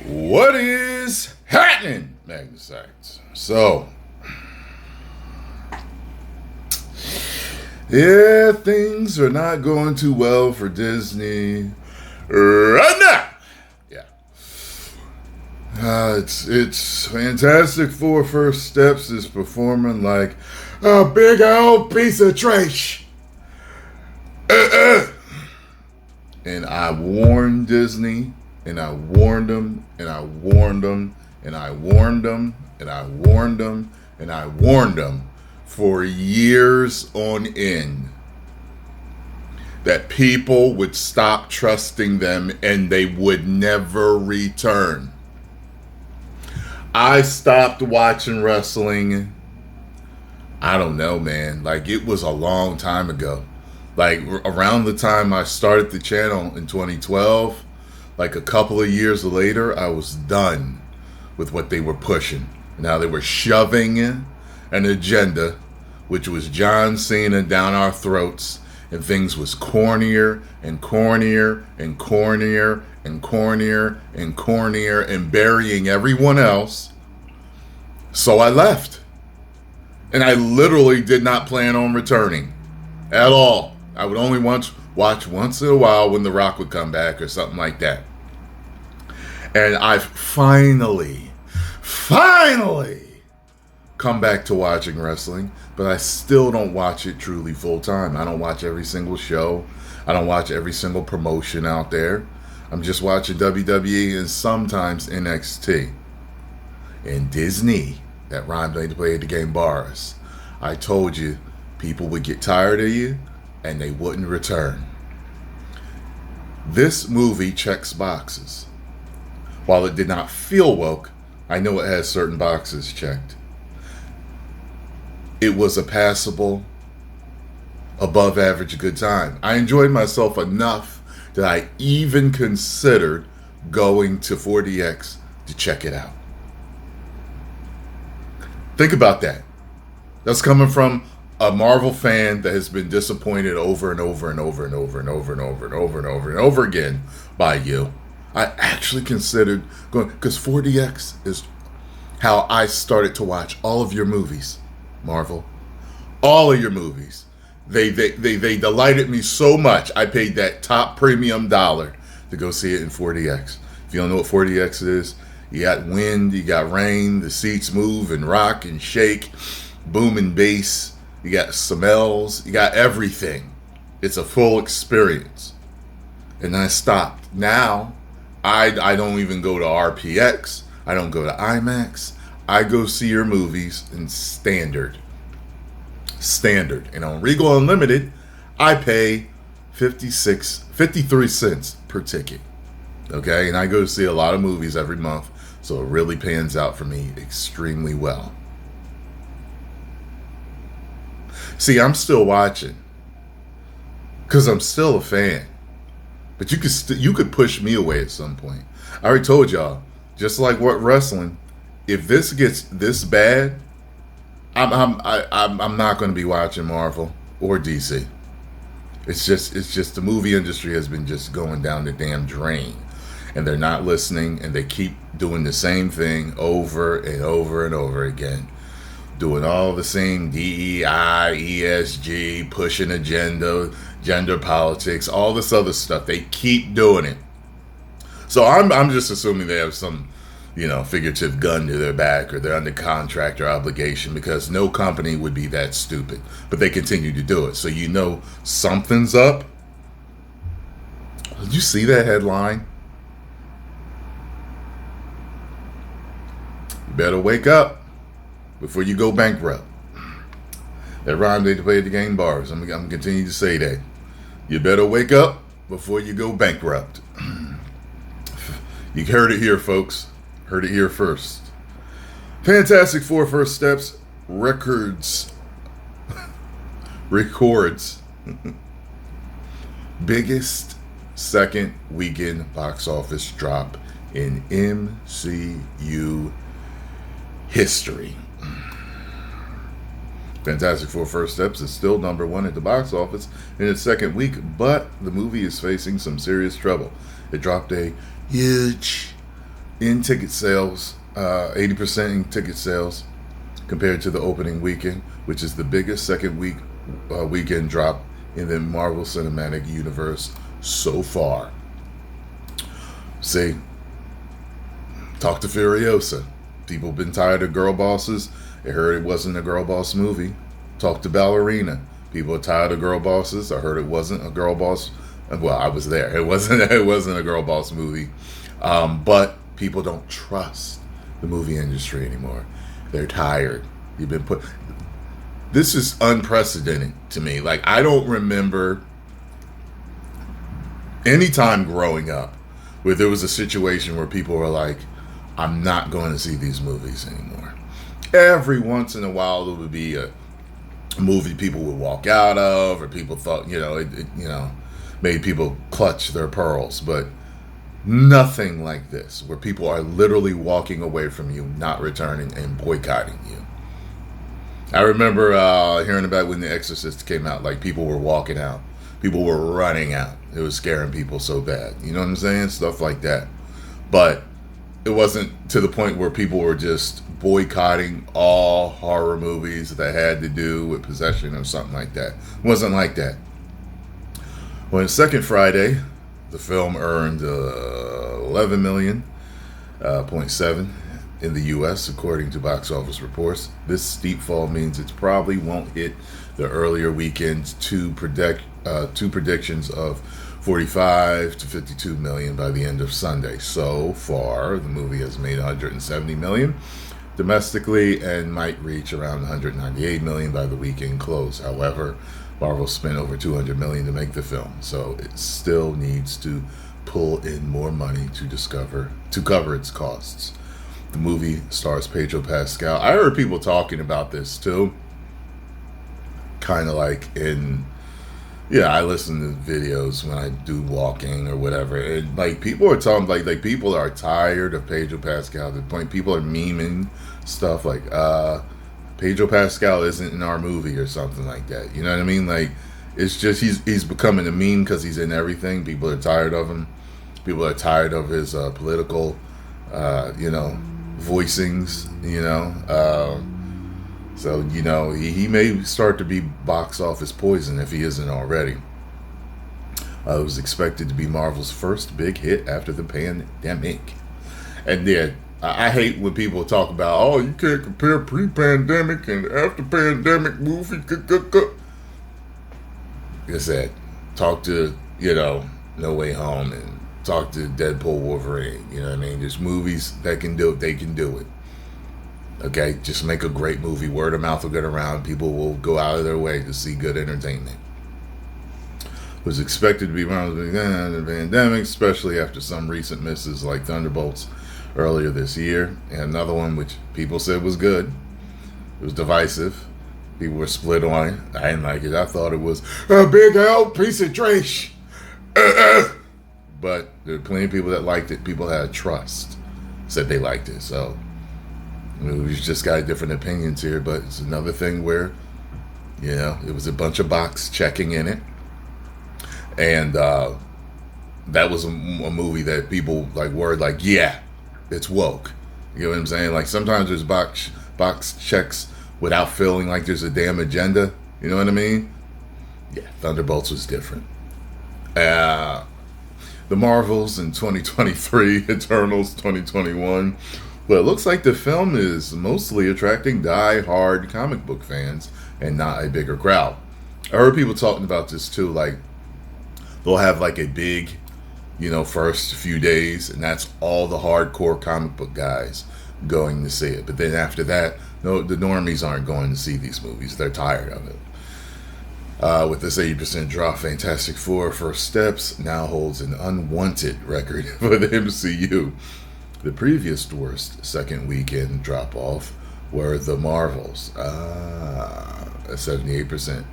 What is happening, Magnus? So, yeah, things are not going too well for Disney right now. Yeah, it's Fantastic Four First Steps is performing like a big old piece of trash. And I warned Disney, and I warned them, and I warned them, and I warned them, and I warned them, and I warned them for years on end that people would stop trusting them and they would never return. I stopped watching wrestling, I don't know, man. Like, it was a long time ago. Like, around the time I started the channel in 2012, like a couple of years later, I was done with what they were pushing. Now they were shoving an agenda, which was John Cena down our throats, and things was cornier and cornier and cornier and cornier and cornier and burying everyone else. So I left. And I literally did not plan on returning at all. I would only watch once in a while when The Rock would come back or something like that. And I've finally come back to watching wrestling, but I still don't watch it truly full time. I don't watch every single show. I don't watch every single promotion out there. I'm just watching WWE and sometimes NXT. And Disney, that rhymed to play the game bars. I told you, people would get tired of you and they wouldn't return. This movie checks boxes. While it did not feel woke, I know it has certain boxes checked. It was a passable, above average good time. I enjoyed myself enough that I even considered going to 4DX to check it out. Think about that. That's coming from a Marvel fan that has been disappointed over and over and over and over and over and over and over and over and over again by you. I actually considered going, because 4DX is how I started to watch all of your movies, Marvel. All of your movies. They delighted me so much, I paid that top premium dollar to go see it in 4DX. If you don't know what 4DX is, you got wind, you got rain, the seats move and rock and shake, boom and bass, you got smells, you got everything. It's a full experience. And I stopped. Now, I don't even go to RPX. I don't go to IMAX. I go see your movies in standard. And on Regal Unlimited, I pay 53 cents per ticket. Okay? And I go see a lot of movies every month, so it really pans out for me extremely well. See, I'm still watching because I'm still a fan. But you could push me away at some point. I already told y'all, just like what wrestling, if this gets this bad, I'm not going to be watching Marvel or DC. It's just the movie industry has been just going down the damn drain, and they're not listening, and they keep doing the same thing over and over and over again. Doing all the same DEI, ESG, pushing agenda, gender politics, all this other stuff. They keep doing it. So I'm just assuming they have some, figurative gun to their back, or they're under contract or obligation, because no company would be that stupid. But they continue to do it. So something's up. Did you see that headline? You better wake up before you go bankrupt. That rhyme they play the game bars. I'm going to continue to say that. You better wake up before you go bankrupt. You heard it here, folks. Heard it here first. Fantastic Four First Steps records biggest second weekend box office drop in MCU history. Fantastic Four First Steps is still number one at the box office in its second week, but the movie is facing some serious trouble. It dropped a huge in ticket sales, 80% in ticket sales compared to the opening weekend, which is the biggest weekend drop in the Marvel Cinematic Universe so far. See, talk to Furiosa. People been tired of girl bosses. They heard it wasn't a girl boss movie. Talk to Ballerina. People are tired of girl bosses. I heard it wasn't a girl boss. Well, I was there. It wasn't a girl boss movie. But people don't trust the movie industry anymore. They're tired. You've been put. This is unprecedented to me. Like, I don't remember any time growing up where there was a situation where people were like, I'm not going to see these movies anymore. Every once in a while there would be a movie people would walk out of, or people thought, it made people clutch their pearls, but nothing like this, where people are literally walking away from you, not returning, and boycotting you. I remember hearing about when The Exorcist came out, like, people were walking out. People were running out. It was scaring people so bad. You know what I'm saying? Stuff like that. But it wasn't to the point where people were just boycotting all horror movies that had to do with possession or something like that. It wasn't like that. Well, in second Friday, the film earned 11 million, 0.7 in the U.S., according to box office reports. This steep fall means it probably won't hit the earlier weekend's two predictions of 45 to 52 million by the end of Sunday. So far, the movie has made 170 million domestically and might reach around 198 million by the weekend close. However, Marvel spent over 200 million to make the film, so it still needs to pull in more money to cover its costs. The movie stars Pedro Pascal. I heard people talking about this too, kind of like I listen to videos when I do walking or whatever, and like people are talking like people are tired of Pedro Pascal to the point people are memeing stuff like Pedro Pascal isn't in our movie or something like that. You know what I mean? Like, it's just he's becoming a meme because he's in everything. People are tired of him. People are tired of his political voicings. So, he may start to be box office poison if he isn't already. It was expected to be Marvel's first big hit after the pandemic. And then, I hate when people talk about, you can't compare pre-pandemic and after-pandemic movie. Like I said, talk to, No Way Home and talk to Deadpool, Wolverine. You know what I mean? There's movies that can do it. They can do it. Okay, just make a great movie. Word of mouth will get around. People will go out of their way to see good entertainment. It was expected to be around the pandemic, especially after some recent misses like Thunderbolts earlier this year. And another one which people said was good. It was divisive. People were split on it. I didn't like it. I thought it was a big old piece of trash. But there are plenty of people that liked it. People had trust. Said they liked it. So we've just got different opinions here, but it's another thing where, it was a bunch of box checking in it. And that was a movie that people were like, yeah, it's woke. You know what I'm saying? Like, sometimes there's box checks without feeling like there's a damn agenda. You know what I mean? Yeah, Thunderbolts was different. The Marvels in 2023, Eternals 2021. But it looks like the film is mostly attracting die-hard comic book fans and not a bigger crowd. I heard people talking about this too, like they'll have like a big, first few days, and that's all the hardcore comic book guys going to see it. But then after that, no, the normies aren't going to see these movies. They're tired of it. With this 80% drop, Fantastic Four First Steps now holds an unwanted record for the MCU. The previous worst second weekend drop-off were the Marvels, at 78%.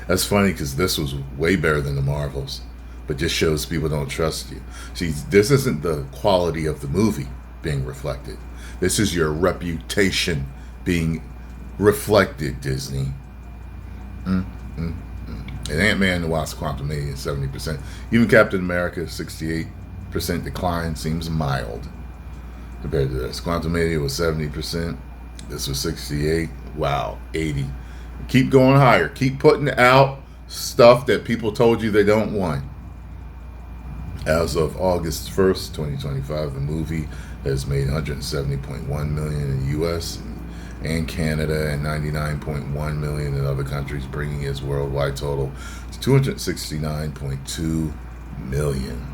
That's funny because this was way better than the Marvels, but just shows people don't trust you. See, this isn't the quality of the movie being reflected. This is your reputation being reflected, Disney. And Ant-Man and the Wasp: Quantumania, 70%. Even Captain America, 68%. decline seems mild compared to this. Quantumania was 70%. This was 68. Wow, 80. Keep going higher. Keep putting out stuff that people told you they don't want. As of August 1st, 2025, the movie has made $170.1 million in the U.S. and Canada and $99.1 million in other countries, bringing its worldwide total to $269.2 million.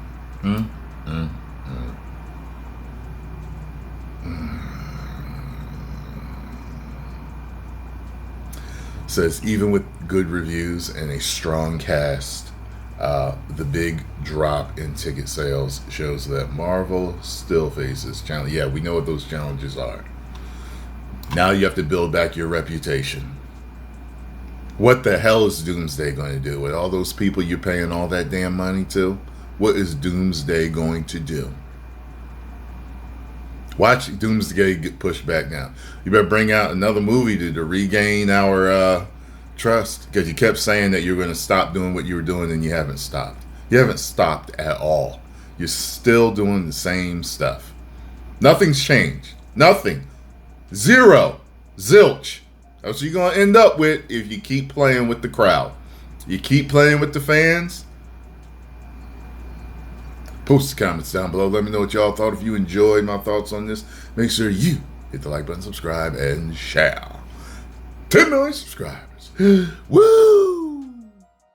Says even with good reviews and a strong cast, the big drop in ticket sales shows that Marvel still faces challenges. Yeah, we know what those challenges are. Now you have to build back your reputation. What the hell is Doomsday going to do with all those people you're paying all that damn money to? What is Doomsday going to do? Watch Doomsday get pushed back now. You better bring out another movie to regain our trust, because you kept saying that you were going to stop doing what you were doing and you haven't stopped. You haven't stopped at all. You're still doing the same stuff. Nothing's changed. Nothing. Zero. Zilch. That's what you're going to end up with if you keep playing with the crowd. You keep playing with the fans. Post the comments down below. Let me know what y'all thought. If you enjoyed my thoughts on this, make sure you hit the like button, subscribe, and share. 10 million subscribers. Woo!